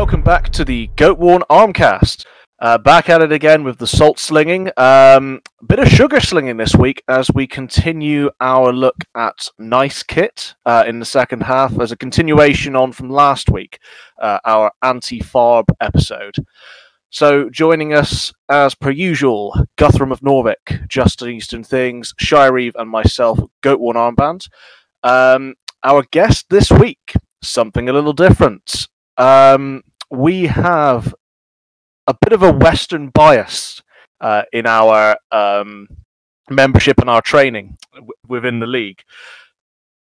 welcome back to the Goatworn Armcast. Back at it again with the salt slinging. Bit of sugar slinging this week as we continue our look at Nice Kit in the second half as a continuation on from last week, our Anti-Farb episode. So joining us as per usual, Guthrum of Norvik, Just Eastern Things, Shireve and myself, Goatworn Armband. Our guest this week, something a little different. We have a bit of a Western bias in our membership and our training within the league.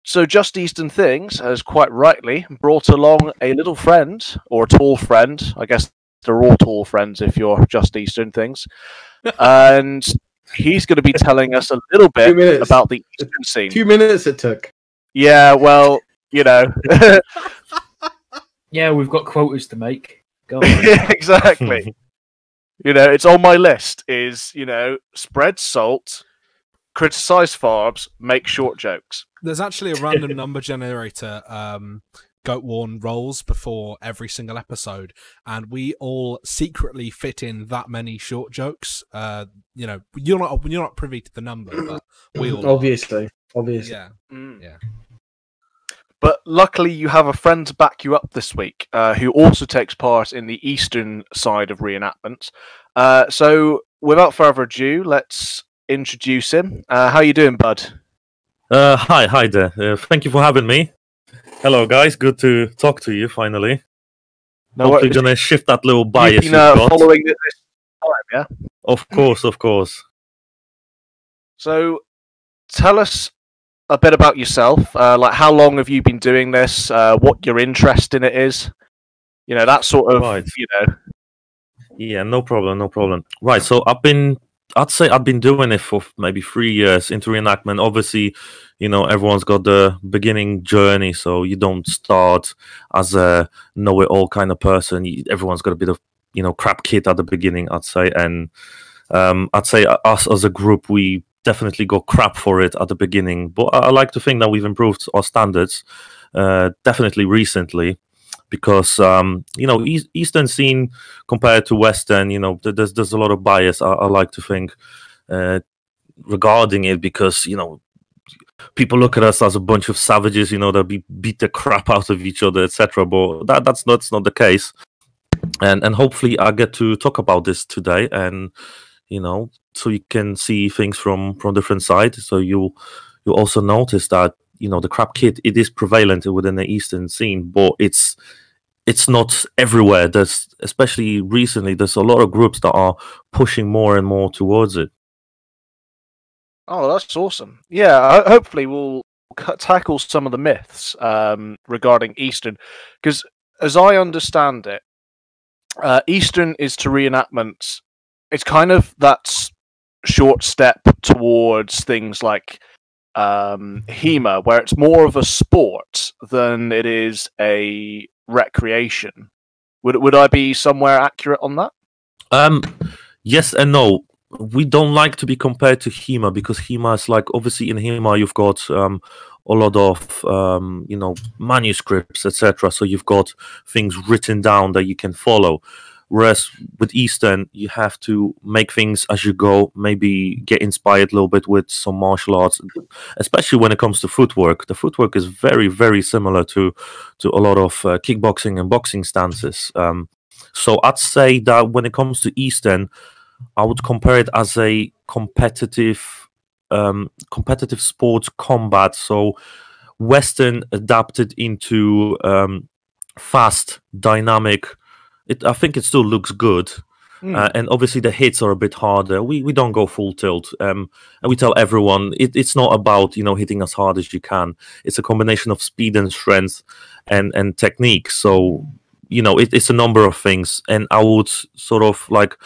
So Just Eastern Things has quite rightly brought along a little friend, or a tall friend. I guess they're all tall friends if you're Just Eastern Things. And he's going to be telling us a little bit about the Eastern scene. 2 minutes it took. Yeah, well, you know. Yeah, we've got quotas to make. Go on. Exactly. You know, it's on my list is, you know, spread salt, criticize farbs, make short jokes. There's actually a random number generator Goatworn rolls before every single episode, and we all secretly fit in that many short jokes. You know, you're not privy to the number, but we all obviously. Yeah. Yeah. But luckily, you have a friend to back you up this week, who also takes part in the eastern side of reenactments. So, without further ado, let's introduce him. How you doing, bud? Hi there. Thank you for having me. Hello, guys. Good to talk to you finally. Hope you're gonna shift that little bias you've been following this time, yeah? Of course. So, tell us a bit about yourself. Like, how long have you been doing this? What your interest in it is? You know, that sort of. Right. You know. Yeah, no problem. Right. So I'd say I've been doing it for maybe 3 years into reenactment. Obviously, you know, everyone's got the beginning journey, so you don't start as a know-it-all kind of person. Everyone's got a bit of, you know, crap kit at the beginning, I'd say. And I'd say us as a group, we definitely got crap for it at the beginning. But I like to think that we've improved our standards, definitely recently. Because you know, Eastern scene compared to Western, you know, there's a lot of bias. I like to think regarding it, because you know, people look at us as a bunch of savages, you know, that beat the crap out of each other, etc. But that's not the case. And hopefully, I get to talk about this today, and you know, so you can see things from different sides. So you also notice that, you know, the crap kit, it is prevalent within the Eastern scene, but it's not everywhere. There's, especially recently, there's a lot of groups that are pushing more and more towards it. Oh, that's awesome. Yeah, hopefully we'll tackle some of the myths regarding Eastern, because as I understand it, Eastern is to reenactments. It's kind of that short step towards things like HEMA, where it's more of a sport than it is a recreation. Would I be somewhere accurate on that? Yes and no. We don't like to be compared to HEMA, because HEMA is like, obviously in HEMA you've got a lot of you know, manuscripts, etc. So you've got things written down that you can follow. Whereas with Eastern, you have to make things as you go, maybe get inspired a little bit with some martial arts, especially when it comes to footwork. The footwork is very, very similar to a lot of kickboxing and boxing stances. So I'd say that when it comes to Eastern, I would compare it as a competitive sports combat. So Western adapted into fast, dynamic. I think it still looks good, and obviously the hits are a bit harder. We don't go full tilt, and we tell everyone it's not about, you know, hitting as hard as you can. It's a combination of speed and strength and technique. So, you know, it's a number of things, and I would sort of like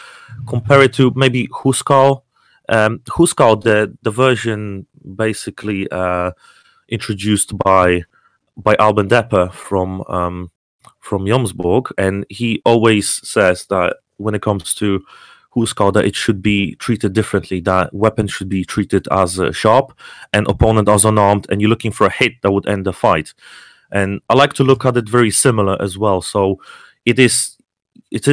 compare it to maybe Huskarl. Huskarl, the version basically introduced by Alban Depper from Jomsborg, and he always says that when it comes to Huskarl, that it should be treated differently, that weapons should be treated as sharp and opponent as unarmed, and you're looking for a hit that would end the fight. And I like to look at it very similar as well. So it is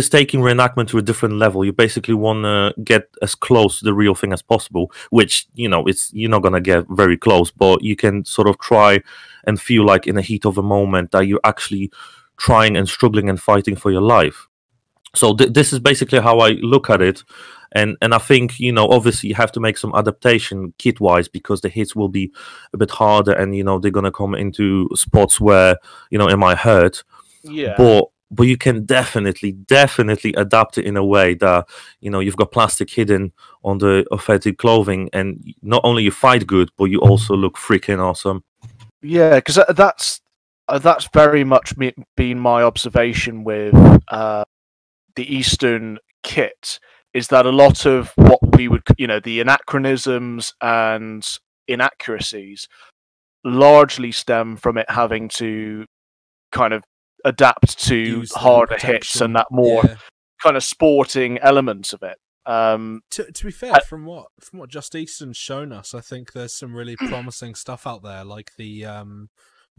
taking reenactment to a different level. You basically want to get as close to the real thing as possible, which, you know, you're not going to get very close, but you can sort of try and feel like in the heat of a moment that you're actually trying and struggling and fighting for your life. So this is basically how I look at it. And I think, you know, obviously you have to make some adaptation kit-wise, because the hits will be a bit harder, and, you know, they're going to come into spots where, you know, it might hurt. Yeah. But you can definitely adapt it in a way that, you know, you've got plastic hidden on the authentic clothing, and not only you fight good, but you also look freaking awesome. Yeah, because that's very much been my observation with the Eastern kit, is that a lot of what we would, you know, the anachronisms and inaccuracies largely stem from it having to kind of adapt to Use harder protection. hits and that more kind of sporting elements of it. To be fair, from what Just Eastern's shown us, I think there's some really promising stuff out there, like the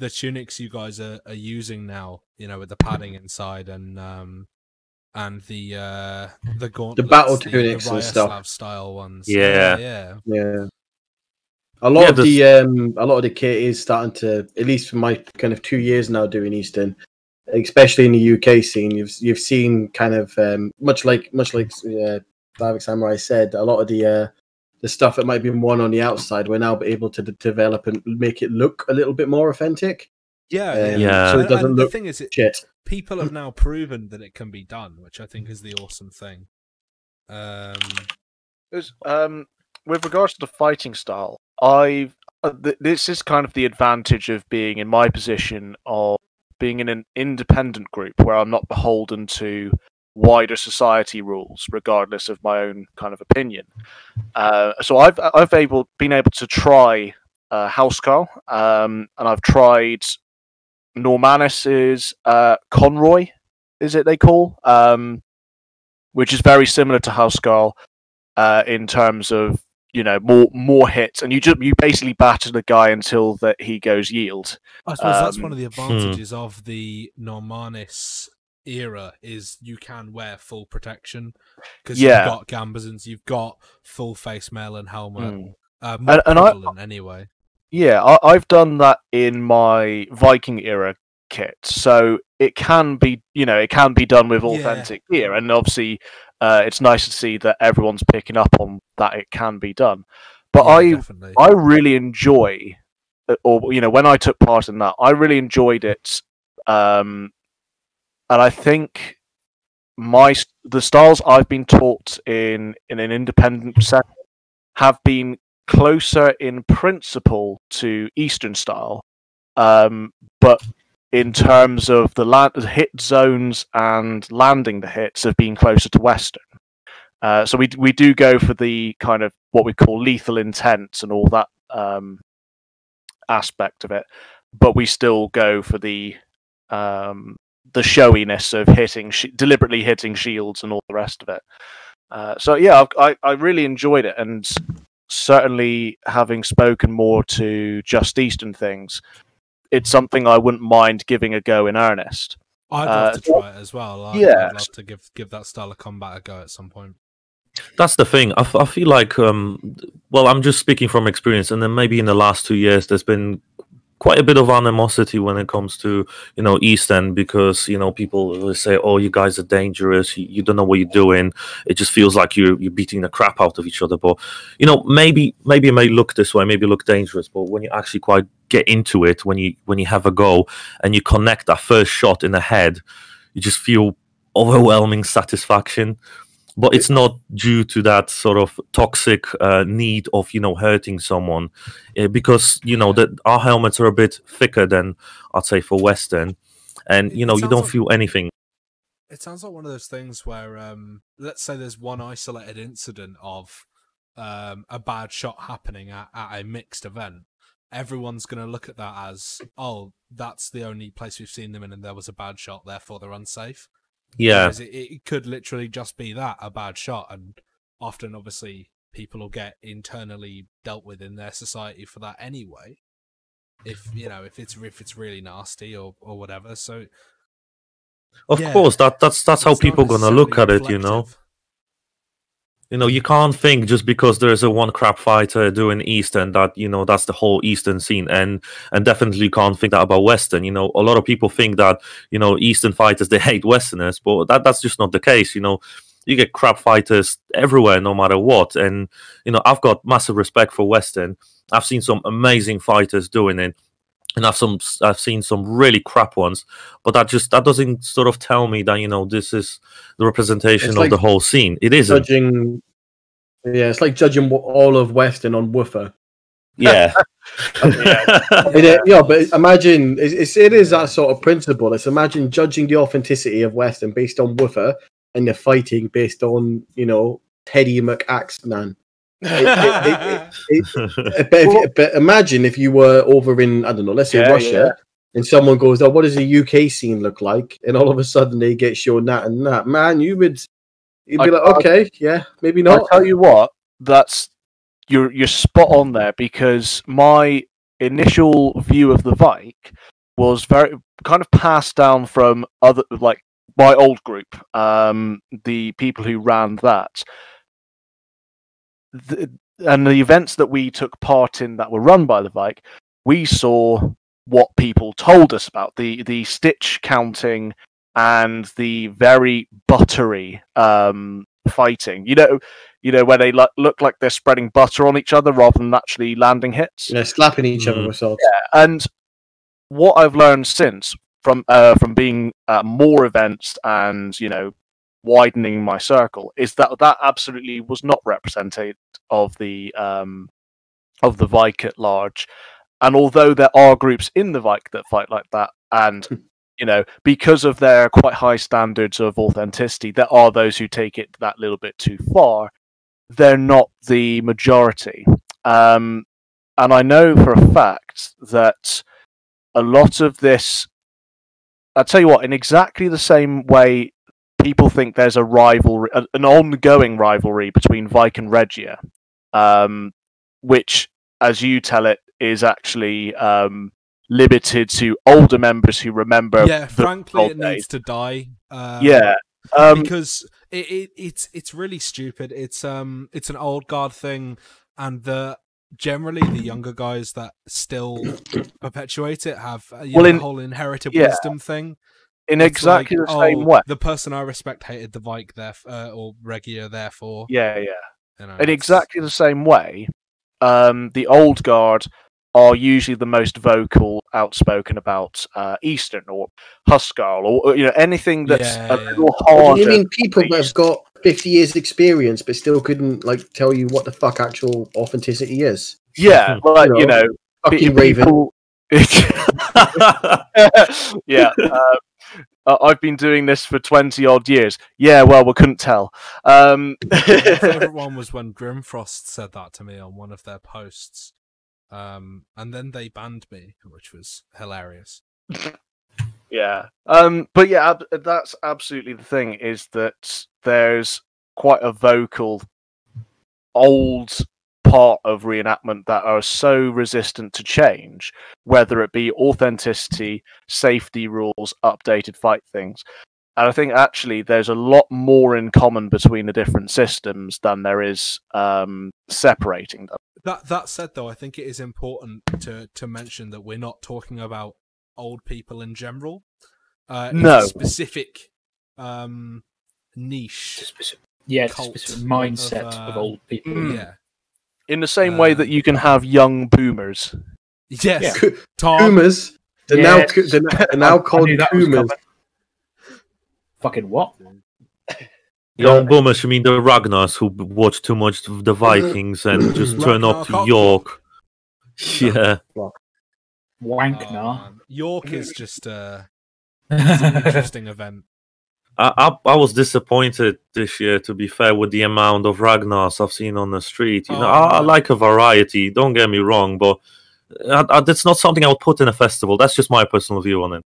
tunics you guys are using now, you know, with the padding inside, and the gauntlets, the battle tunics and stuff, style ones. Yeah. A lot of the kit is starting to, at least for my kind of 2 years now doing Eastern, especially in the UK scene, you've seen kind of much like Slavic Samurai said, a lot of the stuff that might be worn on the outside, we're now able to develop and make it look a little bit more authentic. Yeah. So it doesn't look the thing is, shit. People have now proven that it can be done, which I think is the awesome thing. With regards to the fighting style, this is kind of the advantage of being in my position of being in an independent group where I'm not beholden to wider society rules, regardless of my own kind of opinion. So I've been able to try Housecarl, and I've tried Normannis's Conroy, is it they call, which is very similar to Housecarl in terms of, you know, more hits, and you basically batter the guy until that he goes yield. I suppose that's one of the advantages of the Normannis era, is you can wear full protection, because you've got gambesons, you've got full face mail and helmet. More prevalent anyway. Yeah, I've done that in my Viking era kit, so it can be, you know, it can be done with authentic gear, and obviously it's nice to see that everyone's picking up on that it can be done. But I really enjoy, or, you know, when I took part in that, I really enjoyed it, and I think the styles I've been taught in an independent setting have been closer in principle to Eastern style, but in terms of the hit zones and landing the hits have been closer to Western. So we do go for the kind of what we call lethal intent and all that aspect of it, but we still go for the showiness of deliberately hitting shields and all the rest of it. So yeah, I really enjoyed it, and certainly having spoken more to Just Eastern things, it's something I wouldn't mind giving a go in earnest. I'd love to try it as well. I'd love to give that style of combat a go at some point. That's the thing. I feel like, well, I'm just speaking from experience, and then maybe in the last 2 years, there's been quite a bit of animosity when it comes to, you know, Eastern, because, you know, people will say, "Oh, you guys are dangerous. You don't know what you're doing. It just feels like you're beating the crap out of each other." But, you know, maybe it may look this way, maybe look dangerous, but when you actually quite get into it, when you have a go and you connect that first shot in the head, you just feel overwhelming satisfaction. But it's not due to that sort of toxic need of, you know, hurting someone, because, you know, that our helmets are a bit thicker than, I'd say, for Western, and, you know, you don't feel anything. It sounds like one of those things where, let's say there's one isolated incident of a bad shot happening at a mixed event. Everyone's going to look at that as, oh, that's the only place we've seen them in, and there was a bad shot, therefore they're unsafe. Yeah, it could literally just be that, a bad shot, and often, obviously, people will get internally dealt with in their society for that anyway. If it's really nasty or whatever. So Of course, that's how people gonna look at it, you know. You know, you can't think just because there's a one crap fighter doing Eastern that, you know, that's the whole Eastern scene, and definitely can't think that about Western. You know, a lot of people think that, you know, Eastern fighters, they hate Westerners, but that's just not the case. You know, you get crap fighters everywhere, no matter what. And, you know, I've got massive respect for Western. I've seen some amazing fighters doing it, and I've seen some really crap ones, but that doesn't sort of tell me that, you know, this is the representation of the whole scene. It isn't. It's like judging all of Western on Woofer. Yeah. But imagine it is that sort of principle. It's imagine judging the authenticity of Western based on Woofer, and the fighting based on, you know, Teddy McAxeman. But imagine if you were over in, I don't know, let's say Russia, and someone goes, "Oh, what does the UK scene look like?" And all of a sudden they get shown that and that. Man, you'd be like, "Okay, yeah, maybe not." I'll tell you what, you're spot on there, because my initial view of the Vike was very kind of passed down from other, like my old group, the people who ran that. And the events that we took part in that were run by the Vike, we saw what people told us about the stitch counting and the very buttery fighting. You know where they look like they're spreading butter on each other rather than actually landing hits. Yeah, slapping each other with swords. Yeah, and what I've learned since from being at more events and, you know, widening my circle, is that absolutely was not representative of the Vike at large. And although there are groups in the Vike that fight like that, and you know, because of their quite high standards of authenticity, there are those who take it that little bit too far. They're not the majority. And I know for a fact that a lot of this, I'll tell you what, in exactly the same way people think there's a rivalry, an ongoing rivalry between Vike and Regia, which, as you tell it, is actually limited to older members who remember. Yeah, frankly, it needs to die. Because it's really stupid. It's an old guard thing, and generally the younger guys that still perpetuate it have the whole inherited wisdom thing. In exactly the same way. The person I respect hated the Vike, or Regia, therefore. Yeah. You know, in exactly the same way, the old guard are usually the most vocal, outspoken about Eastern or Huskarl, or you know, anything that's a little harder. You mean people that have got 50 years experience but still couldn't like tell you what the fuck actual authenticity is? Yeah, like you know, fucking Raven. Yeah. I've been doing this for 20 odd years. Yeah, well, we couldn't tell. My favourite one was when Grimfrost said that to me on one of their posts. And then they banned me, which was hilarious. Yeah. But yeah, that's absolutely the thing, is that there's quite a vocal old part of reenactment that are so resistant to change, whether it be authenticity, safety rules, updated fight things. And I think actually there's a lot more in common between the different systems than there is separating them. That said, though, I think it is important to mention that we're not talking about old people in general. No. It's a specific niche. Specific mindset of old people. Yeah. In the same way that you can have young boomers. Yes. Boomers. They're now called boomers. Fucking what? Young boomers, you mean the Ragnars who watch too much of the Vikings and just turn up to York? Yeah. Wanknar. York is just it's an interesting event. I was disappointed this year, to be fair, with the amount of Ragnars I've seen on the street. You know, I like a variety, don't get me wrong, but that's not something I would put in a festival. That's just my personal view on it.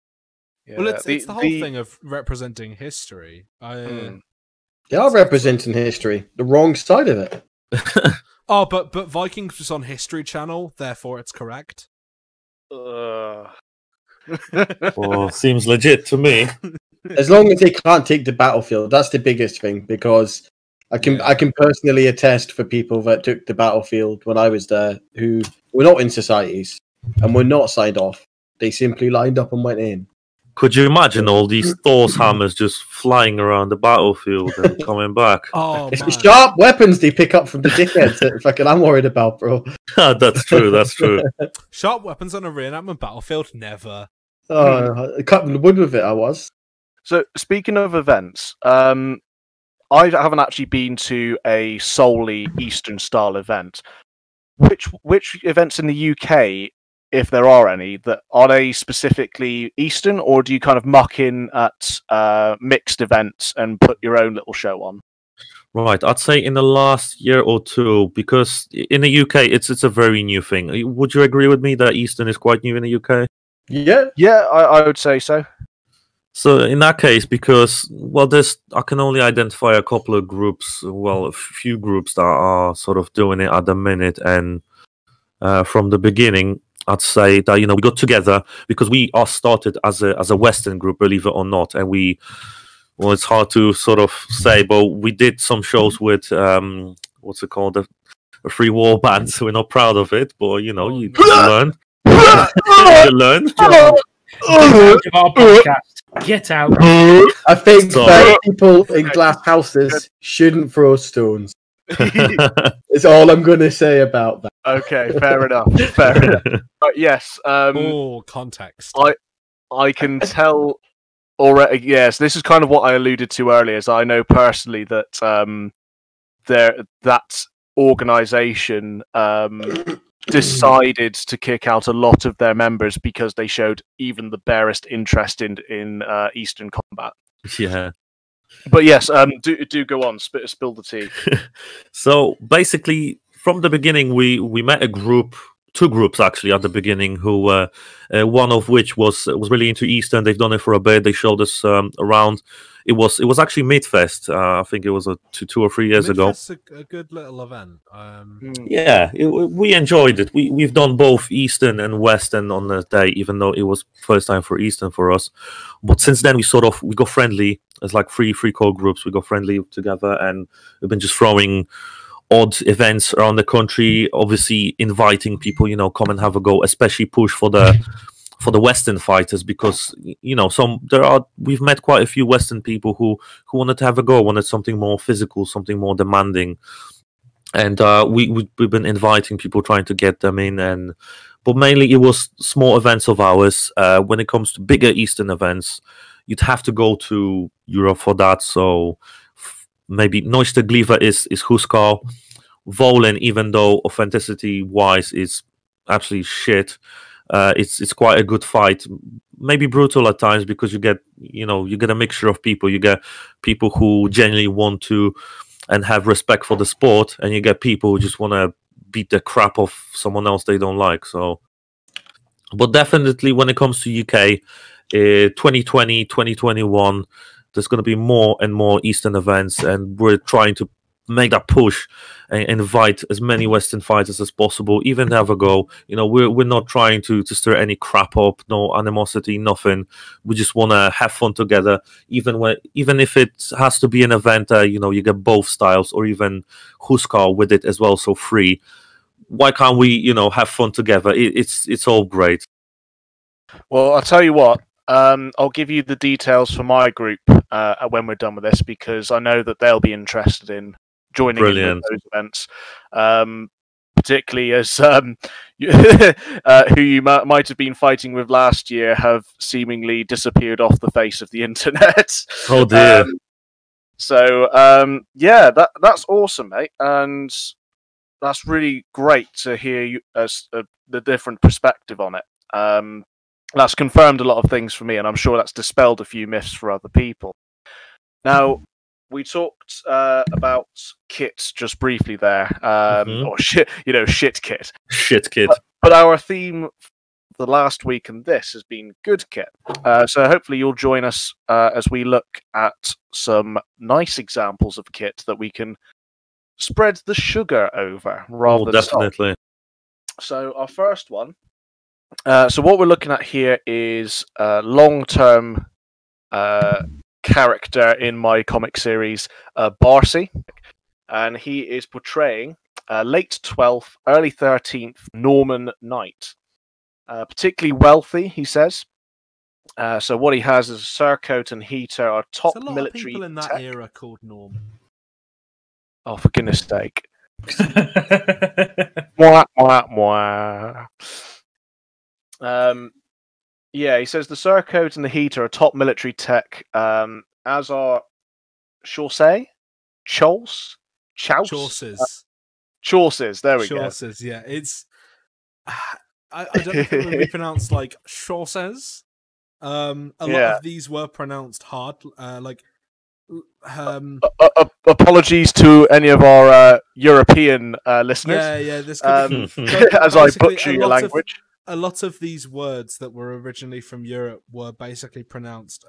Yeah, well, it's the whole thing of representing history. They are representing history, the wrong side of it. But Vikings was on History Channel, therefore it's correct. Seems legit to me. As long as they can't take the battlefield, that's the biggest thing, because I can personally attest for people that took the battlefield when I was there who were not in societies and were not signed off. They simply lined up and went in. Could you imagine all these Thor's hammers just flying around the battlefield and coming back? Oh, It's man. sharp weapons they pick up from the dickheads that fucking I'm worried about, bro. That's true, that's true. Sharp weapons on a reenactment battlefield? Never. Cutting the wood with it, I was. So, speaking of events, I haven't actually been to a solely Eastern style event. Which events in the UK, if there are any, that are they specifically Eastern, or do you kind of muck in at mixed events and put your own little show on? Right, I'd say in the last year or two, because in the UK it's a very new thing. Would you agree with me that Eastern is quite new in the UK? Yeah, I would say so. So in that case, because I can only identify a couple of groups, a few groups that are sort of doing it at the minute, and from the beginning, I'd say that we got together because we are started as a Western group, believe it or not, and it's hard to sort of say, but we did some shows with what's it called, a free war band. So we're not proud of it, but you learn. You learn. Get out of our podcast. Get out. I think that people in glass houses shouldn't throw stones. It's all I'm going to say about that. Okay, fair enough. Fair enough. But yes, context. I can tell already. Yes, this is kind of what I alluded to earlier. Is I know personally that that organisation decided to kick out a lot of their members because they showed even the barest interest in Eastern combat. Yeah. But yes, do go on. Spill the tea. So basically, from the beginning, we met two groups actually at the beginning. Who one of which was really into Eastern. They've done it for a bit. They showed us around. It was actually Midfest. I think it was 2 or 3 years ago. Midfest's a good little event. Yeah, we enjoyed it. We've done both Eastern and Western on the day, even though it was first time for Eastern for us. But since then, we got friendly. It's like three core groups. We got friendly together, and we've been just throwing odd events around the country. Obviously, inviting people, come and have a go. Especially push for the Western fighters, because we've met quite a few Western people who wanted to have a go, wanted something more physical, something more demanding, and we've been inviting people, trying to get them in. But mainly it was small events of ours. When it comes to bigger Eastern events, you'd have to go to Europe for that. So maybe Neustergliva is Huskar. Volin, even though authenticity wise is absolutely shit, it's quite a good fight. Maybe brutal at times, because you get a mixture of people. You get people who genuinely want to and have respect for the sport, and you get people who just want to beat the crap of someone else they don't like. So, but definitely when it comes to UK, 2020, 2021, there's going to be more and more Eastern events, and we're trying to make that push and invite as many Western fighters as possible, even have a go. We're not trying to stir any crap up, no animosity, nothing. We just want to have fun together, even if it has to be an event you get both styles, or even Huskar with it as well, so free. Why can't we have fun together? It's all great. Well, I'll tell you what, I'll give you the details for my group when we're done with this, because I know that they'll be interested in joining in those events, particularly as who you might have been fighting with last year have seemingly disappeared off the face of the internet. Oh dear. Yeah, that's awesome, mate, and that's really great to hear you as the different perspective on it. That's confirmed a lot of things for me, and I'm sure that's dispelled a few myths for other people. Now, we talked about kit just briefly there, or shit kit. Shit kit. But our theme the last week and this has been good kit. So hopefully you'll join us as we look at some nice examples of kit that we can spread the sugar over rather than definitely. So our first one. So what we're looking at here is long-term character in my comic series, Barcy, and he is portraying late 12th, early 13th Norman knight. Particularly wealthy, he says. So what he has is a surcoat and heater, are top There's a lot military of people in that tech. era called Norman. Oh, for goodness sake. Mwah, mwah, mwah. Yeah, he says the surcoat and the heater are top military tech, as are Chaucer's, Chaucer's, there we go. Chaucer's, yeah. It's... I don't know if it would be pronounced like Chaucer's. A lot of these were pronounced hard, apologies to any of our European listeners. Yeah, this could as I butcher your language. A lot of these words that were originally from Europe were basically pronounced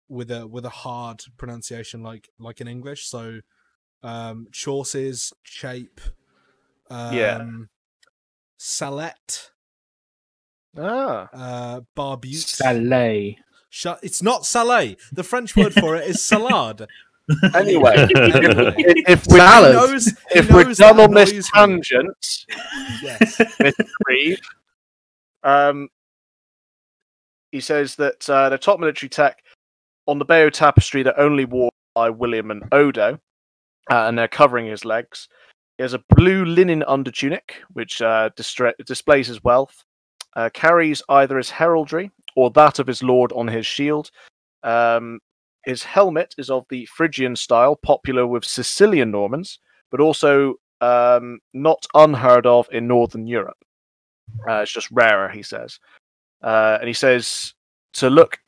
with a hard pronunciation, like in English. So, Chaucer's, shape, salette, barbute, Salé. It's not salé. The French word for it is salade. Anyway, if we're done on this tangent, yes. Mr. Reed, he says that the top military tech on the Bayeux tapestry that only worn by William and Odo, and they're covering his legs. He has a blue linen undertunic, which displays his wealth, carries either his heraldry or that of his lord on his shield. His helmet is of the Phrygian style, popular with Sicilian Normans, but also not unheard of in Northern Europe. It's just rarer, he says. And he says to look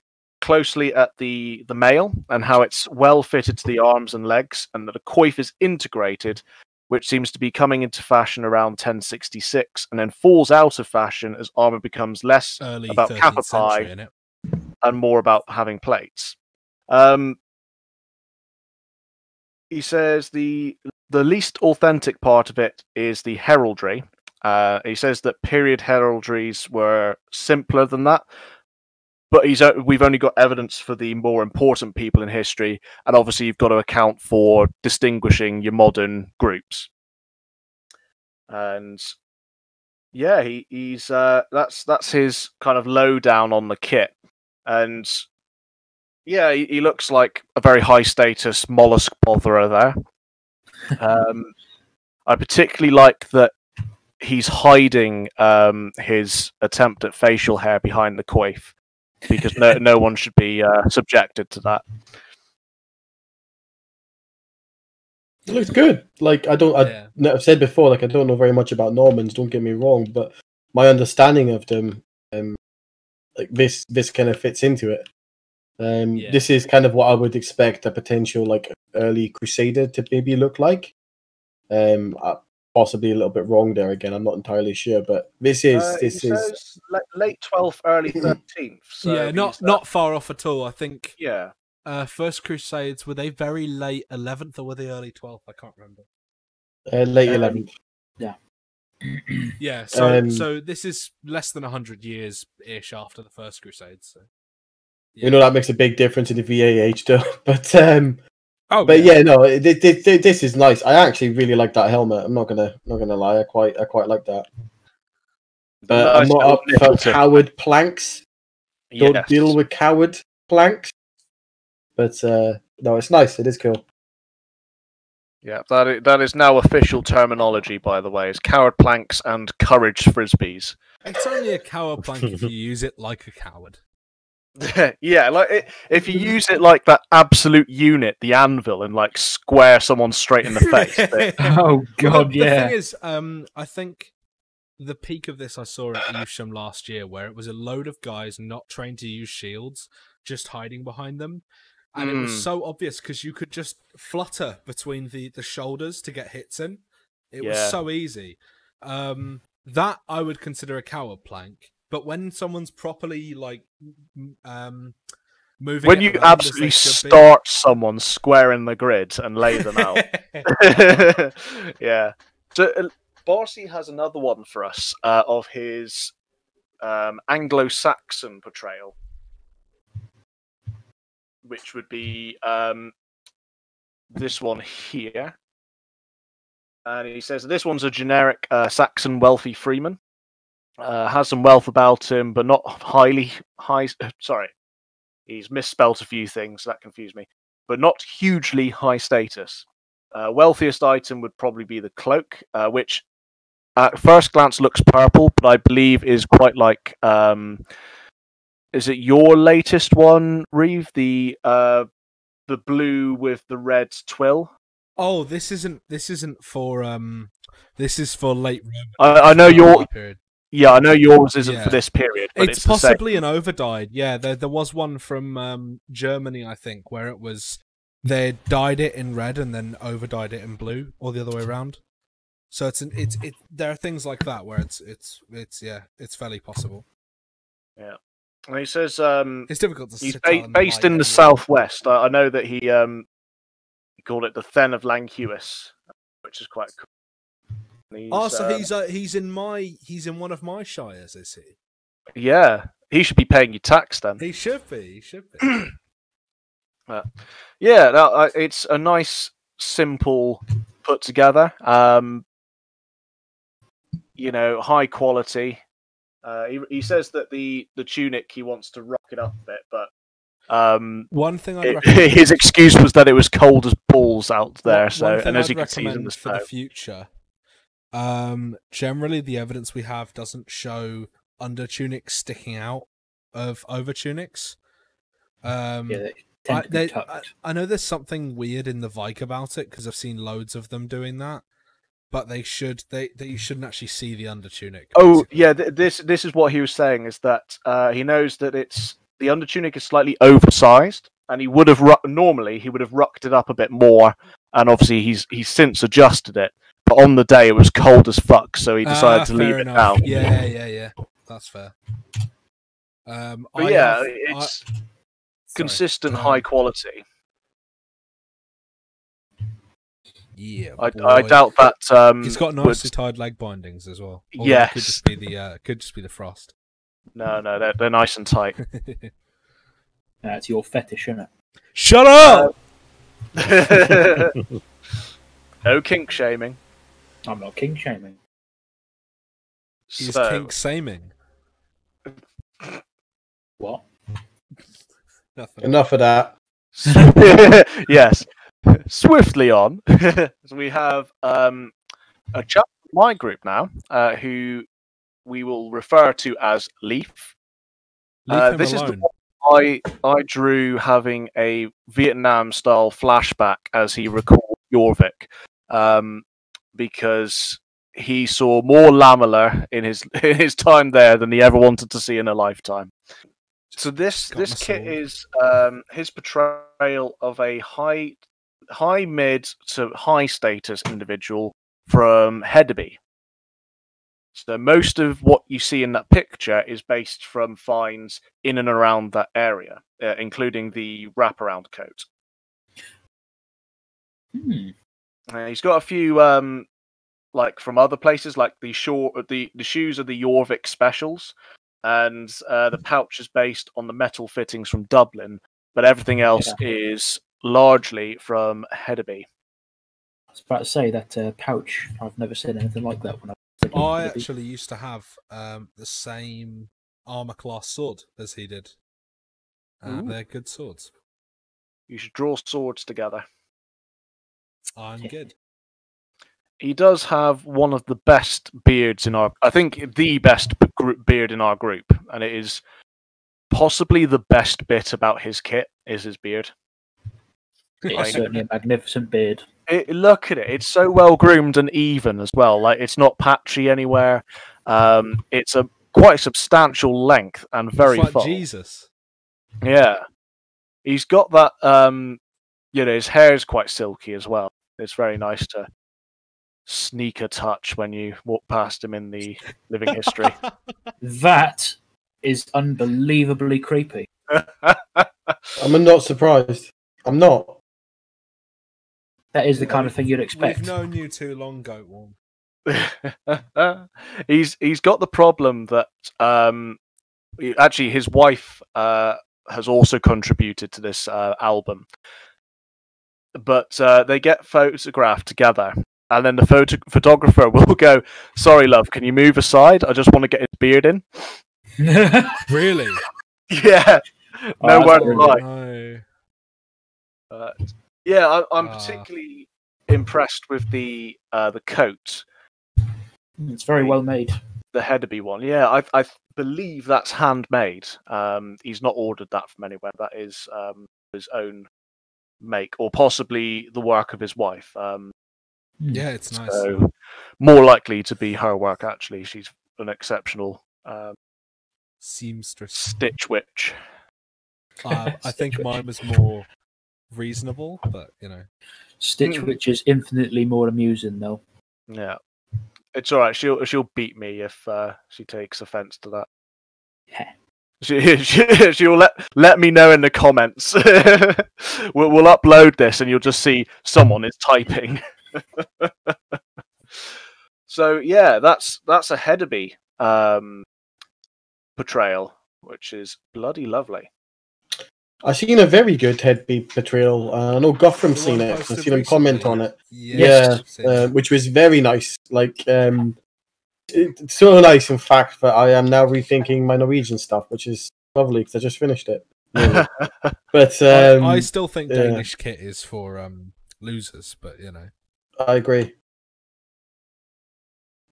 closely at the mail and how it's well fitted to the arms and legs, and that the coif is integrated, which seems to be coming into fashion around 1066, and then falls out of fashion as armor becomes less early about capillae and more about having plates. He says the least authentic part of it is the heraldry. He says that period heraldries were simpler than that, but we've only got evidence for the more important people in history, and obviously you've got to account for distinguishing your modern groups. And yeah, he's that's his kind of lowdown on the kit. And yeah, he looks like a very high status mollusk botherer there. I particularly like that he's hiding his attempt at facial hair behind the coif, because no one should be subjected to that. It looks good. Like I've said before, like I don't know very much about Normans. Don't get me wrong, but my understanding of them, like this kind of fits into it. This is kind of what I would expect a potential like early Crusader to maybe look like. Possibly a little bit wrong there again. I'm not entirely sure, but this is late 12th, early 13th. So yeah, not far off at all. I think. Yeah. First Crusades, were they very late 11th or were they early 12th? I can't remember. Late 11th. Yeah. Yeah. So this is less than 100 years ish after the First Crusades. So. Yeah. You know that makes a big difference in the VAH, though. But this is nice. I actually really like that helmet. I'm not gonna lie. I quite like that. But I'm not up for coward planks. Don't deal with coward planks. But no, it's nice. It is cool. Yeah, that is now official terminology, by the way. It's coward planks and courage frisbees. It's only a coward plank if you use it like a coward. Yeah, like if you use it like that absolute unit, the anvil, and like square someone straight in the face. Oh god, The thing is, I think the peak of this I saw at Evesham last year, where it was a load of guys not trained to use shields, just hiding behind them. And it was so obvious because you could just flutter between the shoulders to get hits in. It was so easy. That I would consider a coward plank. But when someone's properly like moving, when you absolutely start someone square in the grid and lay them out, yeah. So Barcy has another one for us of his Anglo-Saxon portrayal, which would be this one here. And he says this one's a generic Saxon wealthy freeman. Has some wealth about him, but not high. Sorry, he's misspelt a few things, so that confused me. But not hugely high status. Wealthiest item would probably be the cloak, which at first glance looks purple, but I believe is quite like. Is it your latest one, Reeve? The blue with the red twill. Oh, this isn't for this is for late Roman. I know your period. Yeah, I know yours isn't for this period, but it's possibly an overdyed. Yeah, there was one from Germany, I think, where it was they dyed it in red and then overdyed it in blue, or the other way around. So there are things like that where it's fairly possible. Yeah, and he says it's difficult to. He's based in the southwest. I know that he called it the Fen of Langhuis, which is quite cool. So he's in one of my shires, is he? Yeah, he should be paying you tax then. He should be. Yeah, it's a nice, simple put together. High quality. He says that the tunic he wants to rock it up a bit, but one thing I'd recommend, his excuse was that it was cold as balls out there. And as you can see, in the for the future. Generally, the evidence we have doesn't show under tunics sticking out of over tunics. They tend to be tucked. I know there's something weird in the Vike about it because I've seen loads of them doing that, but you shouldn't actually see the under tunic. Oh yeah, this is what he was saying, is that he knows that the under tunic is slightly oversized, and he would have normally rucked it up a bit more, and obviously he's since adjusted it. But on the day, it was cold as fuck, so he decided to leave it out. Yeah. That's fair. It's consistent, high quality. Yeah, I doubt that. He's got nicely tied leg bindings as well. Yes, could just be the frost. No, they're nice and tight. It's your fetish, isn't it? Shut up! No kink shaming. I'm not kink shaming. He's kink shaming. What? Nothing. Enough of that. Yes. Swiftly on. So we have a chap in my group now, who we will refer to as Leaf. This alone. Is the one I drew having a Vietnam-style flashback as he recalled Jorvik, because he saw more lamella in his time there than he ever wanted to see in a lifetime. So this kit is his portrayal of a high mid to high status individual from Hedeby. So most of what you see in that picture is based from finds in and around that area, including the wraparound coat. He's got a few like from other places, like the shoes are the Jorvik specials, and the pouch is based on the metal fittings from Dublin, but everything else is largely from Hedeby. I was about to say that pouch. I've never seen anything like that when I actually used to have the same armor class sword as he did. They're good swords. You should draw swords together. I'm good. He does have one of the best beards in I think the best beard in our group, and it is possibly the best bit about his kit is his beard. It's certainly a magnificent beard. Look at it; it's so well groomed and even as well. Like, it's not patchy anywhere. It's a quite substantial length and very it's like full. Jesus. Yeah, he's got that. His hair is quite silky as well. It's very nice to sneak a touch when you walk past him in the living history. That is unbelievably creepy. I'm not surprised. I'm not. That is the kind of thing you'd expect. We've known you too long, Goatworn. He's got the problem that actually his wife has also contributed to this album. But they get photographed together, and then the photographer will go, "Sorry, love, can you move aside? I just want to get his beard in." Really? Yeah. No word of lie. No. Yeah, I'm particularly impressed with the coat. It's very well made. The Hedeby one. Yeah, I believe that's handmade. He's not ordered that from anywhere. That is his own make, or possibly the work of his wife. Yeah, it's nice. So more likely to be her work, actually. She's an exceptional seamstress. Stitch witch. I think mine was more reasonable, but Stitch witch is infinitely more amusing, though. Yeah, it's all right. She'll beat me if she takes offence to that. Yeah. She'll let me know in the comments. We'll upload this, and you'll just see someone is typing. So yeah, that's a Hedeby portrayal, which is bloody lovely. I've seen a very good Hedeby portrayal. I know Gotham's seen it. I've seen him comment on it. Yes. Which was very nice. Like, it's so nice, in fact, that I am now rethinking my Norwegian stuff, which is lovely because I just finished it. Really. But I still think Danish kit is for losers, but I agree.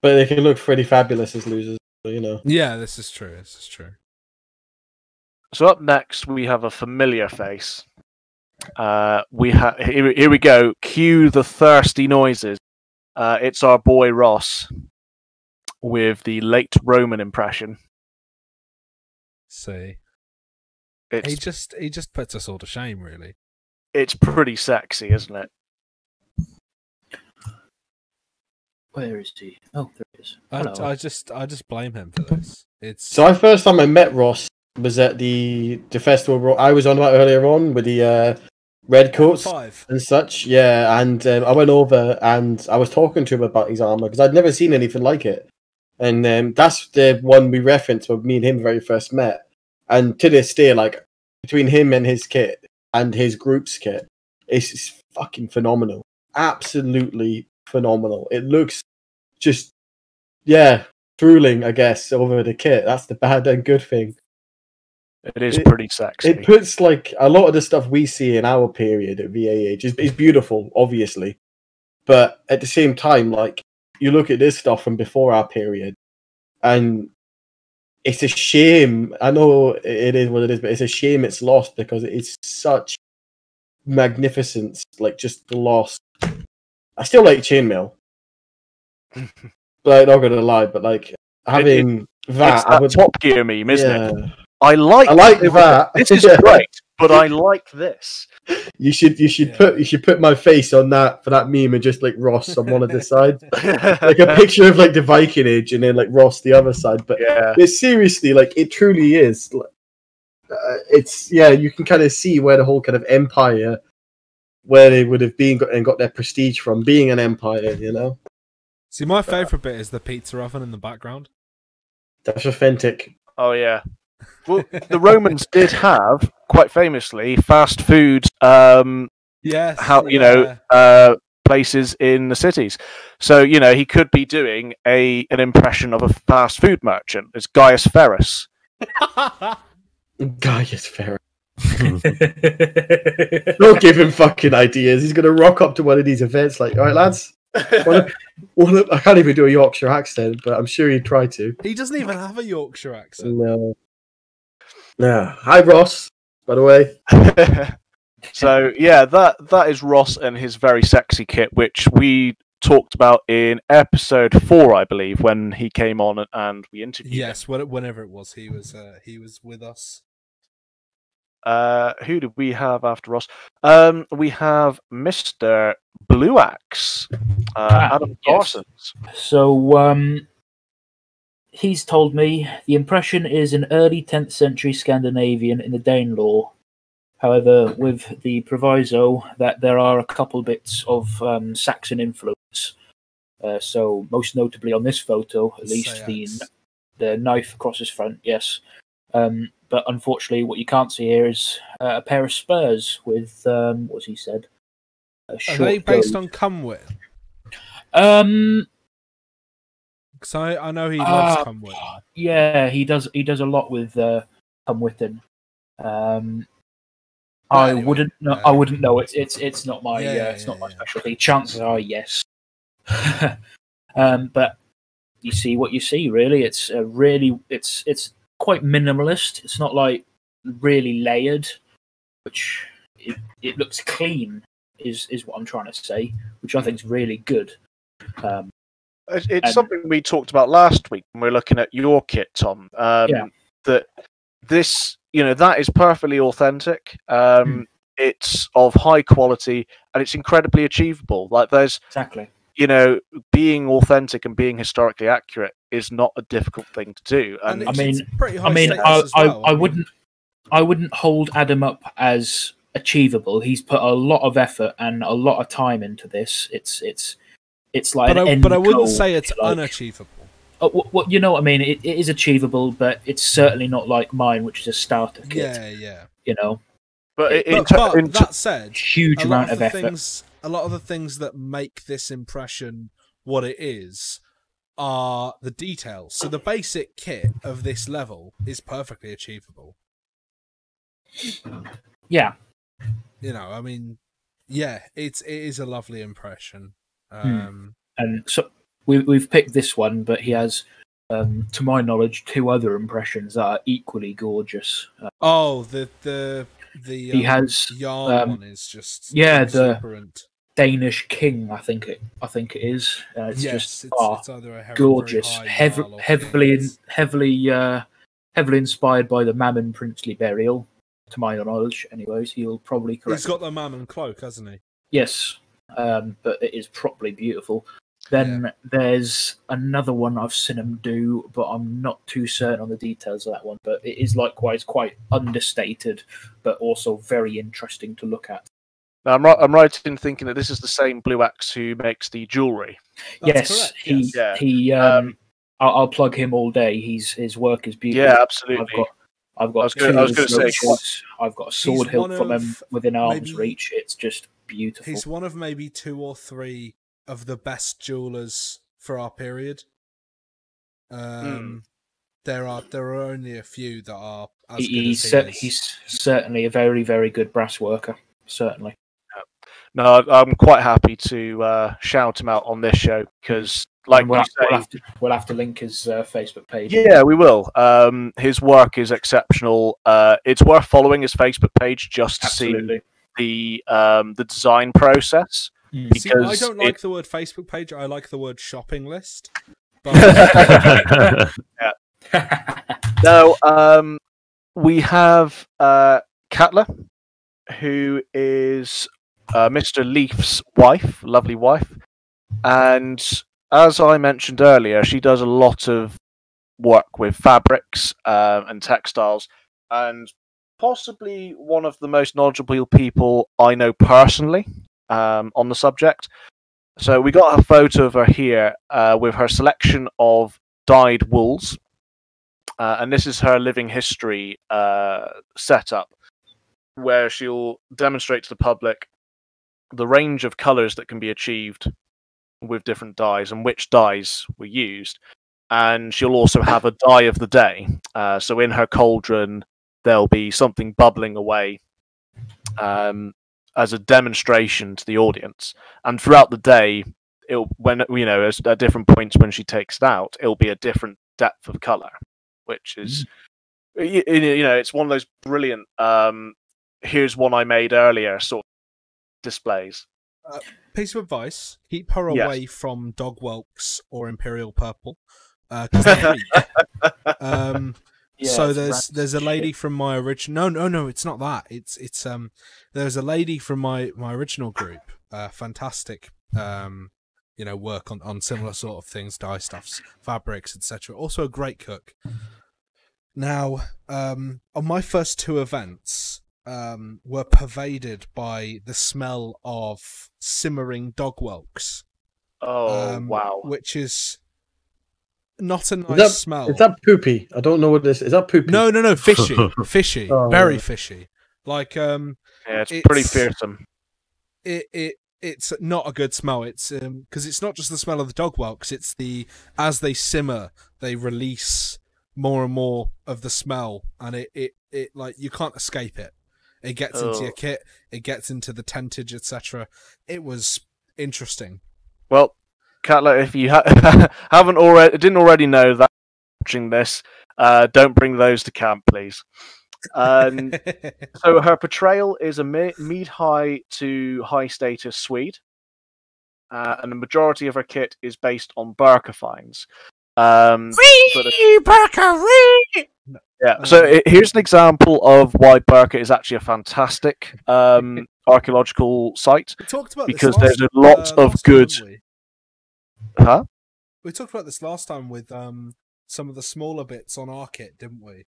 But they can look pretty fabulous as losers, Yeah, this is true. So up next we have a familiar face. Here we go. Cue the thirsty noises. It's our boy Ross with the late Roman impression. See, he just puts us all to shame, really. It's pretty sexy, isn't it? Where is he? Oh, there he is. I just blame him for this. So the first time I met Ross was at the festival I was on about earlier on with the red coats and such. Yeah, and I went over and I was talking to him about his armor because I'd never seen anything like it. And that's the one we referenced when me and him very first met. And to this day, like, between him and his kit and his group's kit, it's fucking phenomenal. Absolutely phenomenal. It looks just, drooling, I guess, over the kit. That's the bad and good thing. It is pretty sexy. It puts, like, a lot of the stuff we see in our period at VAH is beautiful, obviously. But at the same time, like, you look at this stuff from before our period, and it's a shame. I know it is what it is, but it's a shame it's lost because it's such magnificence, like, just lost. I still like chainmail. But I'm not going to lie, but, like, having that... It's that Top Gear meme, isn't it? I like that. This is great, but I like this. You should put my face on that for that meme and just like Ross on one of the sides, like a picture of like the Viking Age and then like Ross the other side. But it's seriously, like, it truly is. It's you can kind of see where the whole kind of empire, where they would have been and got their prestige from being an empire. See, my favourite bit is the pizza oven in the background. That's authentic. Oh yeah. Well, the Romans did have, quite famously, fast food. Places in the cities. So he could be doing an impression of a fast food merchant. It's Gaius Ferrus. Gaius Ferrus. Don't give him fucking ideas. He's gonna rock up to one of these events like, all right, lads. I can't even do a Yorkshire accent, but I'm sure he'd try to. He doesn't even have a Yorkshire accent. No. Hi, Ross, by the way. So, that is Ross and his very sexy kit, which we talked about in episode 4, I believe, when he came on and we interviewed him. Yes, whenever it was, he was with us. Who did we have after Ross? We have Mr. Blue Axe, Adam Parsons. So, he's told me the impression is an early 10th century Scandinavian in the Danelaw. However, with the proviso that there are a couple bits of Saxon influence. So, most notably on this photo, at least the knife across his front, yes. But unfortunately, what you can't see here is a pair of spurs with what's he said? Are they based on Cumwit? Because I know he loves Cumwit. Yeah, he does. He does a lot with Cumwitten. I wouldn't know. It's not my not my specialty. Chances are yes. But you see what you see. Really, it's quite minimalist. It's not like really layered, which it looks clean. Is what I'm trying to say, which I think is really good. It's something we talked about last week when we were looking at your kit, Tom. That this, that is perfectly authentic. It's of high quality and it's incredibly achievable. Like there's exactly. Being authentic and being historically accurate is not a difficult thing to do. And I wouldn't hold Adam up as achievable. He's put a lot of effort and a lot of time into this. It's like, but I wouldn't say it's unachievable. What you know what I mean? It is achievable, but it's certainly not like mine, which is a starter kit. Yeah. But that said, huge amount of effort. A lot of the things that make this impression what it is are the details. So the basic kit of this level is perfectly achievable. Yeah. It is a lovely impression. And so we've picked this one, but he has, to my knowledge, 2 other impressions that are equally gorgeous. He has yarn one is just the exuberant. Danish king, I think it is. It's either a gorgeous, heavily inspired by the Mammon princely burial. To my knowledge, anyways, he'll probably correct. He's got the Mammon cloak, hasn't he? Yes, but it is properly beautiful. Then there's another one I've seen him do, but I'm not too certain on the details of that one. But it is likewise quite understated, but also very interesting to look at. Now, I'm right in thinking that this is the same Blue Axe who makes the jewellery. Yes, he. I'll plug him all day. His work is beautiful. Yeah, absolutely. I've got I've got a sword hilt from him within arm's reach. It's just beautiful. He's one of maybe 2 or 3 of the best jewelers for our period. There are only a few that are as good as he's certainly a very, very good brass worker. Certainly. No, I'm quite happy to shout him out on this show because, like we'll have to link his Facebook page. Yeah, we will. His work is exceptional. It's worth following his Facebook page just to see the design process. Because I don't like the word Facebook page. I like the word shopping list. But... No, we have Katla, who is Mr. Leaf's wife, lovely wife, and as I mentioned earlier, she does a lot of work with fabrics and textiles, and possibly one of the most knowledgeable people I know personally on the subject. So we got a photo of her here with her selection of dyed wools, and this is her living history setup, where she'll demonstrate to the public the range of colours that can be achieved with different dyes and which dyes were used. And she'll also have a dye of the day. So in her cauldron, there'll be something bubbling away as a demonstration to the audience. And throughout the day, at different points when she takes it out, it'll be a different depth of colour, which is, it's one of those brilliant, here's one I made earlier sort of displays. Piece of advice: keep her away from dog whelks or imperial purple, because they're weak. So there's a lady from my original. No, it's not that. It's there's a lady from my original group. Fantastic, work on similar sort of things, dye stuffs, fabrics, etc. Also a great cook. Now, on my first 2 events, were pervaded by the smell of simmering dog whelks. Oh, wow. Which is not a nice smell. Is that poopy? I don't know what this is. That poopy? No, fishy, fishy, very fishy. Like it's pretty fearsome. It's not a good smell. It's because it's not just the smell of the dog whelks. It's as they simmer, they release more and more of the smell, and it like you can't escape it. It gets into your kit, it gets into the tentage, etc. It was interesting. Well, Catler, if you didn't already know that watching this, don't bring those to camp, please. So her portrayal is a mid-high to high-status Swede, and the majority of her kit is based on Burka finds. Yeah, so here's an example of why Burka is actually a fantastic archaeological site. We talked about because this there's a lot of good. Huh? We talked about this last time with some of the smaller bits on our kit, didn't we?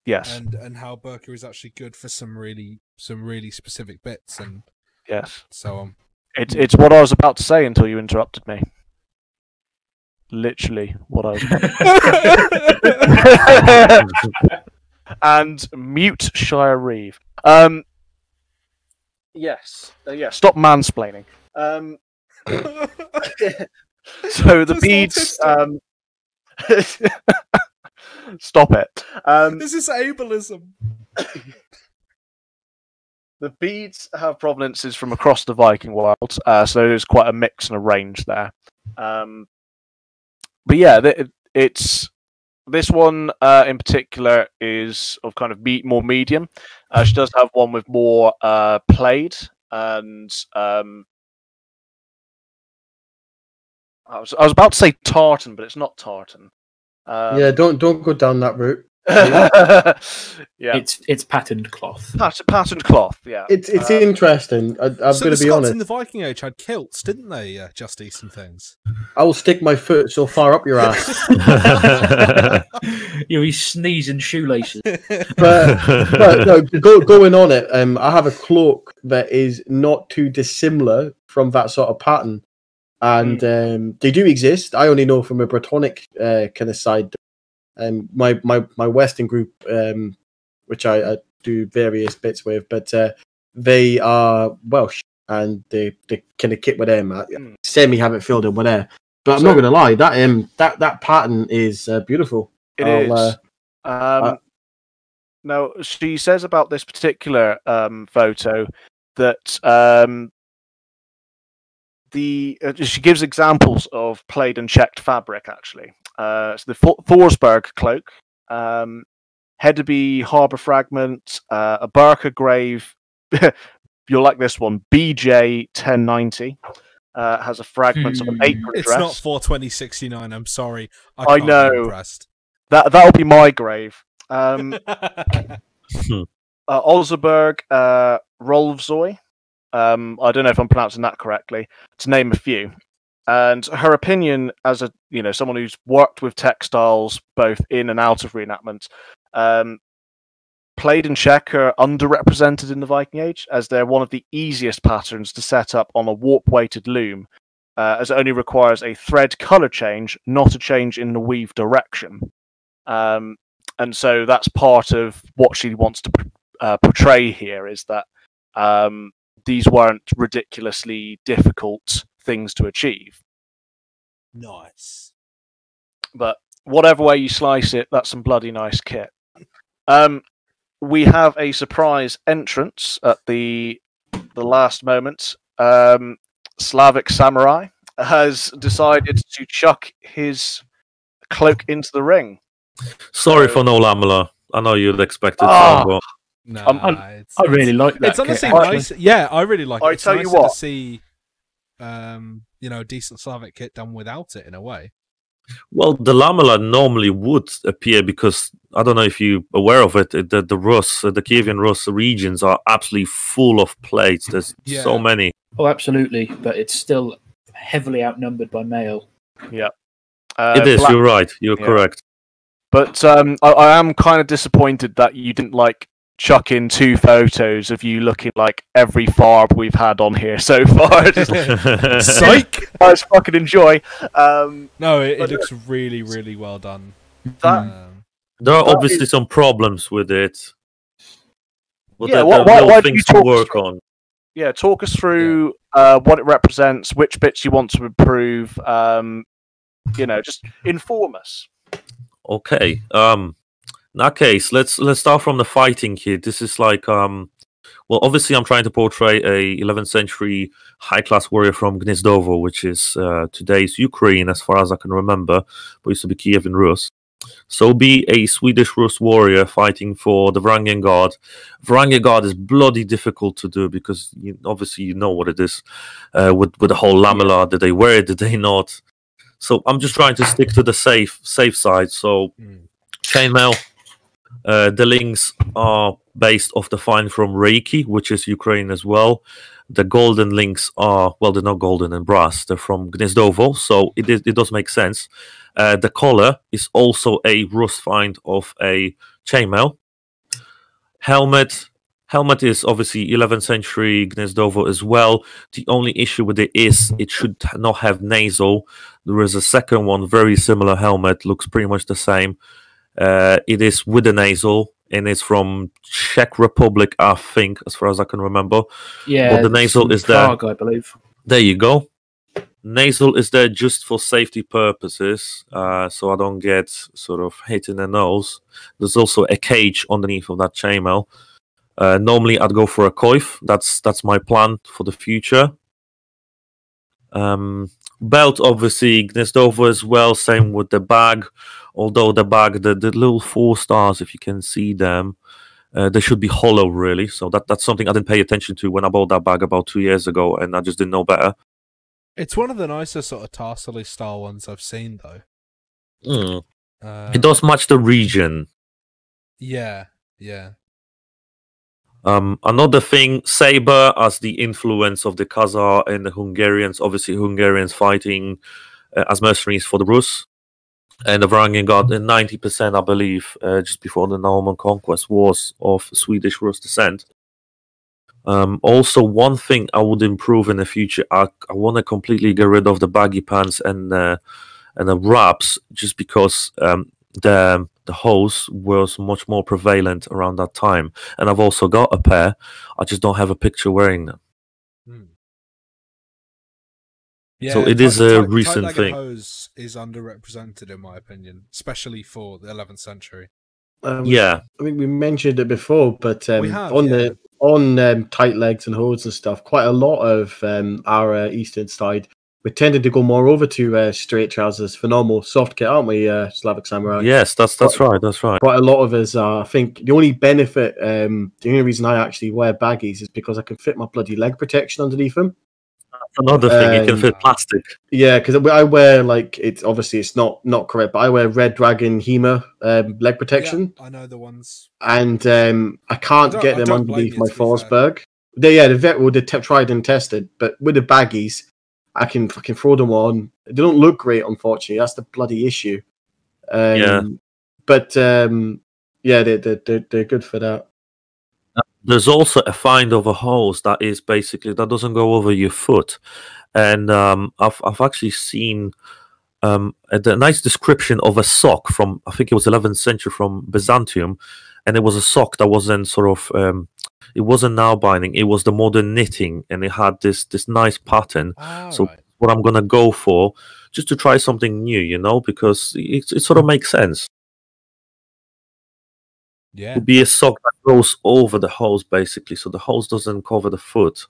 Yes. And how Burka is actually good for some really specific bits and yes. So on. It's what I was about to say until you interrupted me. Literally what I was about to and mute Shire Reeve. Yes. Stop mansplaining. So the beads stop it. This is ableism. The beads have provenances from across the Viking world, so there's quite a mix and a range there. But yeah, it's this one in particular is of kind of more medium. She does have one with more plaid, and I was about to say tartan, but it's not tartan. Yeah, don't go down that route. Yeah, it's patterned cloth. Patterned cloth. Yeah, it's interesting. I'm going to be honest. In the Viking Age had kilts, didn't they? Justies and things. I will stick my foot so far up your ass. You'll be sneezing shoelaces. but no, going on it. I have a cloak that is not too dissimilar from that sort of pattern, and they do exist. I only know from a Bretonic kind of side. My Western group, which I do various bits with, but they are Welsh, and they kind of kit with them. Semi have it filled in with there, but I'm not going to lie, that pattern is beautiful. It is. Now she says about this particular photo that she gives examples of plaid and checked fabric actually. So the Thorsberg cloak, Hedeby harbour fragment, a Burka grave. You'll like this one. BJ 1090 has a fragment of an apron It's dress. Not 42069. I'm sorry. I know. Be impressed. That'll be my grave. Olzeberg Rolvzoy. I don't know if I'm pronouncing that correctly. To name a few. And her opinion, as someone who's worked with textiles both in and out of reenactment, plaid and check are underrepresented in the Viking Age, as they're one of the easiest patterns to set up on a warp-weighted loom, as it only requires a thread color change, not a change in the weave direction. And so that's part of what she wants to portray here, is that these weren't ridiculously difficult things to achieve. Nice. But whatever way you slice it, that's some bloody nice kit. We have a surprise entrance at the last moment. Slavic Samurai has decided to chuck his cloak into the ring. Sorry for no Lamela. I know you'd expect it. But... No, I really like that. It's honestly nice. Yeah, I really like it. It's tell nice you what. to see, decent Slavic kit done without it in a way. Well, the Lamela normally would appear because I don't know if you're aware of it. The Rus, the Kievan Rus regions are absolutely full of plates. There's so many. Oh, absolutely, but it's still heavily outnumbered by male. Yeah, it is. You're right. You're correct. But I am kind of disappointed that you didn't like chuck in 2 photos of you looking like every farb we've had on here so far. Psych! Guys, fucking enjoy. No, it looks really, really well done. There are obviously some problems with it. But yeah, there are no things to work on. Yeah, talk us through what it represents, which bits you want to improve. Just inform us. Okay. In that case, let's start from the fighting kit. This is like well, obviously I'm trying to portray a 11th century high-class warrior from Gniezdovo, which is today's Ukraine, as far as I can remember, but used to be Kiev in Rus. So be a Swedish Rus warrior fighting for the Varangian Guard. Varangian Guard is bloody difficult to do because obviously you know what it is with the whole lamella. Did they wear it? Did they not? So I'm just trying to stick to the safe side. So chainmail. The links are based off the find from Reiki, which is Ukraine as well. The golden links are, well, they're not golden and brass. They're from Gniezdovo, so it does make sense. The collar is also a Rus find of a chainmail. Helmet is obviously 11th century Gniezdovo as well. The only issue with it is it should not have nasal. There is a second one, very similar helmet, looks pretty much the same. It is with a nasal, and it's from Czech Republic, I think, as far as I can remember. Yeah, but the nasal is there. Prague, I believe. There you go. Nasal is there just for safety purposes, so I don't get sort of hit in the nose. There's also a cage underneath of that chainmail. Normally, I'd go for a coif. That's my plan for the future. Belt, obviously, Gniezdovo as well. Same with the bag. Although the bag, the little 4 stars, if you can see them, they should be hollow, really. So that's something I didn't pay attention to when I bought that bag about 2 years ago, and I just didn't know better. It's one of the nicer sort of tarsally style ones I've seen, though. It does match the region. Yeah. Another thing, saber as the influence of the Khazar and the Hungarians. Obviously, Hungarians fighting as mercenaries for the Rus. And the Varangian Guard, 90%, I believe, just before the Norman conquest, was of Swedish Rus descent. Also, one thing I would improve in the future, I want to completely get rid of the baggy pants and the wraps, just because the hose was much more prevalent around that time. And I've also got a pair. I just don't have a picture wearing them. Yeah, so it is a recent thing. Hose is underrepresented, in my opinion, especially for the 11th century. I mean, we mentioned it before, but on tight legs and hose and stuff, quite a lot of our eastern side, we tended to go more over to straight trousers for normal soft kit, aren't we, Slavic Samurai? Yes, that's right. That's right. Quite a lot of us are. I think the only benefit, the only reason I actually wear baggies is because I can fit my bloody leg protection underneath them. Another thing, you can fit plastic. Yeah, because I wear, like, it's obviously it's not correct, but I wear Red Dragon HEMA leg protection. Yeah, I know the ones. And I can't get them underneath my Forsberg. They're tried and tested, but with the baggies, I can throw them on. They don't look great, unfortunately. That's the bloody issue. But they're good for that. There's also a find of a hose that is basically that doesn't go over your foot, and I've actually seen a nice description of a sock from, I think it was 11th century, from Byzantium, and it was a sock that wasn't sort of it wasn't now binding, it was the modern knitting, and it had this nice pattern. What I'm gonna go for, just to try something new, because it sort of makes sense. Yeah, it would be a sock that goes over the hose, basically, so the hose doesn't cover the foot.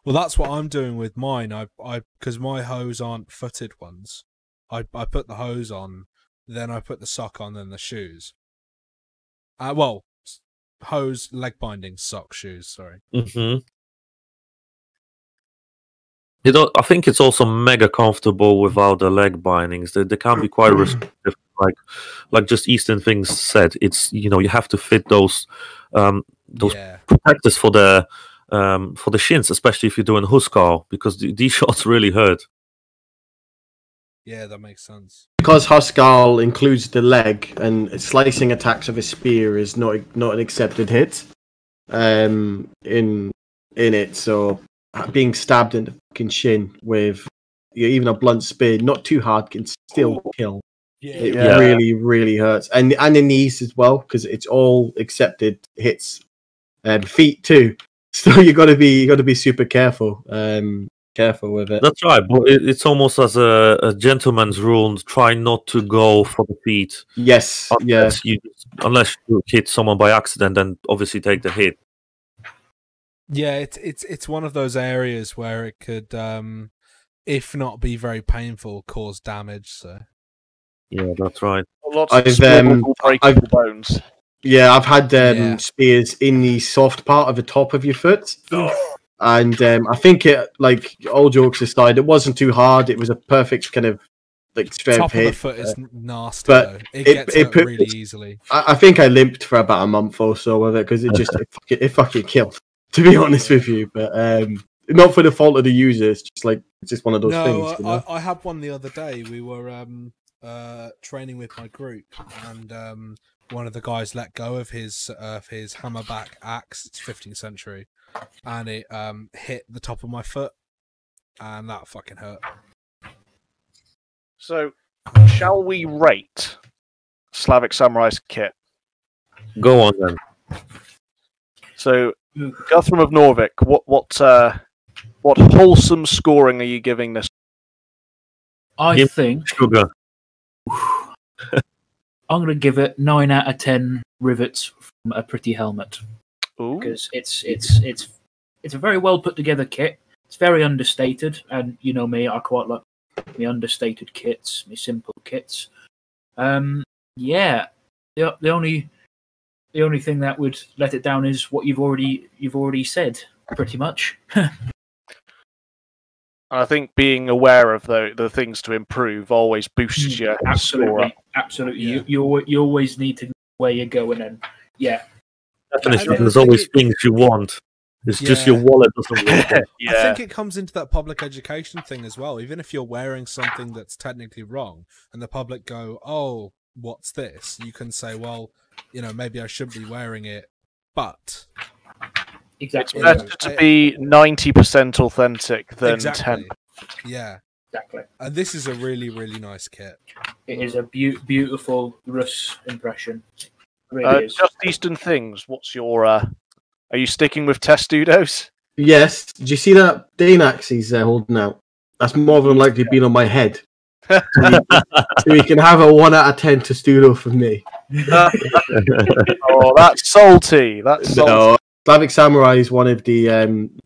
Well, that's what I'm doing with mine. I because my hose aren't footed ones. I put the hose on, then I put the sock on, then the shoes. Hose, leg binding, sock, shoes. Sorry. I think it's also mega comfortable without the leg bindings. They can be quite restrictive. Like just Eastern things said, it's you have to fit those protectors for the shins, especially if you're doing Huskar, because these shots really hurt. Yeah, that makes sense. Because Huskarl includes the leg, and slicing attacks of a spear is not an accepted hit in it. So being stabbed in the fucking shin with even a blunt spear, not too hard, can still kill. It really, really hurts, and the knees as well, because it's all accepted hits. Feet too. So you got to be super careful. Careful with it. That's right, but it's almost as a gentleman's rule. Try not to go for the feet. Yes, unless you hit someone by accident, then obviously take the hit. Yeah, it's one of those areas where it could, if not be very painful, cause damage. So yeah, that's right. Lots of breakable bones. Yeah, I've had spears in the soft part of the top of your foot. And I think it, like, all jokes aside, it wasn't too hard. It was a perfect kind of like strength top hit. Of the foot is nasty, but though. It gets hurt really easily. I think I limped for about a month or so with it because it fucking killed. To be honest with you, but not for the fault of the user. It's just one of those things. You know? I had one the other day. We were training with my group, and one of the guys let go of his hammerback axe. It's 15th century. And it hit the top of my foot, and that fucking hurt. So, shall we rate Slavic Samurai's kit? Go on then. So, Guthrum of Norvik, what wholesome scoring are you giving this? I think sugar. I'm going to give it 9 out of 10 rivets from a pretty helmet. Ooh. Because it's a very well put together kit. It's very understated, and you know me, I quite like my understated kits, my simple kits. Yeah, the only thing that would let it down is what you've already said, pretty much. I think being aware of the things to improve always boosts your score up. Absolutely. Yeah. You always need to know where you're going, and yeah. Definitely, there's always things you want. It's just your wallet doesn't work. I think it comes into that public education thing as well. Even if you're wearing something that's technically wrong, and the public go, "Oh, what's this?" You can say, "Well, maybe I shouldn't be wearing it," but exactly, it's better to be 90% authentic than 10. Yeah, exactly. And this is a really, really nice kit. It is a beautiful Rus impression. Really just Eastern things. What's your? Are you sticking with Testudos? Yes. Did you see that Dane axe he's holding out? That's more than likely been on my head. So you can have a 1 out of 10 Testudo from me. Oh, that's salty. That's salty. No, Slavic Samurai is one of the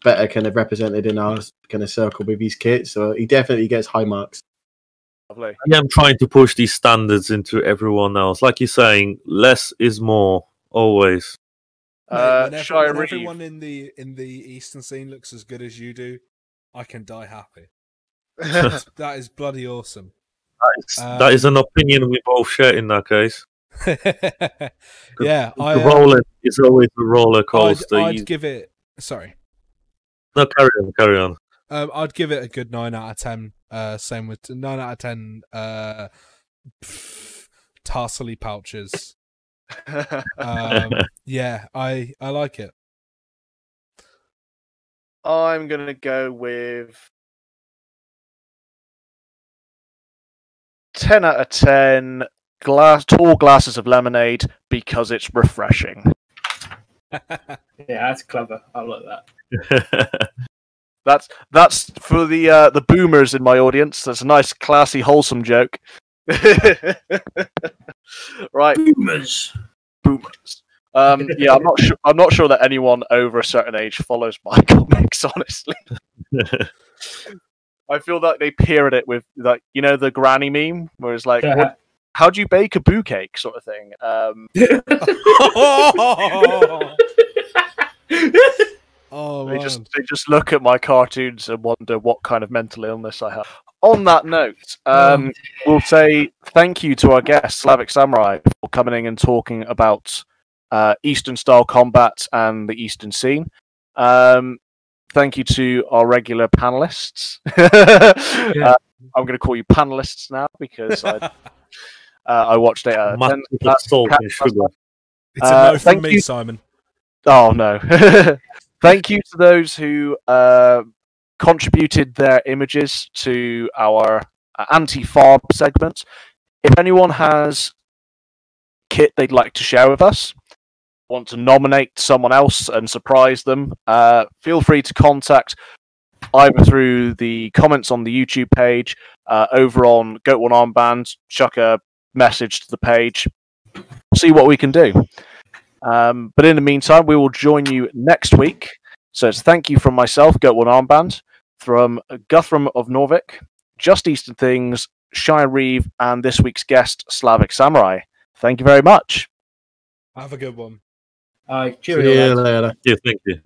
better kind of represented in our kind of circle with his kit, so he definitely gets high marks. Lovely. I am trying to push these standards into everyone else. Like you're saying, less is more, always. Whenever everyone in the Eastern scene looks as good as you do, I can die happy. That is bloody awesome. That is an opinion we both share in that case. Yeah, the roller is always a roller coaster. I'd give it. Sorry. No, carry on. I'd give it a good 9 out of 10. Same with 9 out of 10. Tarsally pouches. Yeah, I like it. I'm gonna go with 10 out of 10. Tall glasses of lemonade because it's refreshing. Yeah, that's clever. I like that. That's for the boomers in my audience. That's a nice, classy, wholesome joke. Right, boomers. Yeah, I'm not sure that anyone over a certain age follows my comics. Honestly, I feel that they peer at it with the granny meme, where it's like, how do you bake a boo cake, sort of thing. They just look at my cartoons and wonder what kind of mental illness I have. On that note, we'll say thank you to our guest, Slavic Samurai, for coming in and talking about Eastern style combat and the Eastern scene. Thank you to our regular panelists. I'm going to call you panelists now because I watched it. Salt and sugar. It's a no from me, Simon. Oh no! Thank you to those who contributed their images to our anti-farb segment. If anyone has kit they'd like to share with us, want to nominate someone else and surprise them, feel free to contact either through the comments on the YouTube page, over on Goatworn Armband, chuck a message to the page, see what we can do. But in the meantime, we will join you next week. So it's thank you from myself, Goatworn Armband, from Guthrum of Norvik, Just Eastern Things, Shy Reeve, and this week's guest, Slavic Samurai. Thank you very much. Have a good one. Cheerio. See you later. Yeah, thank you.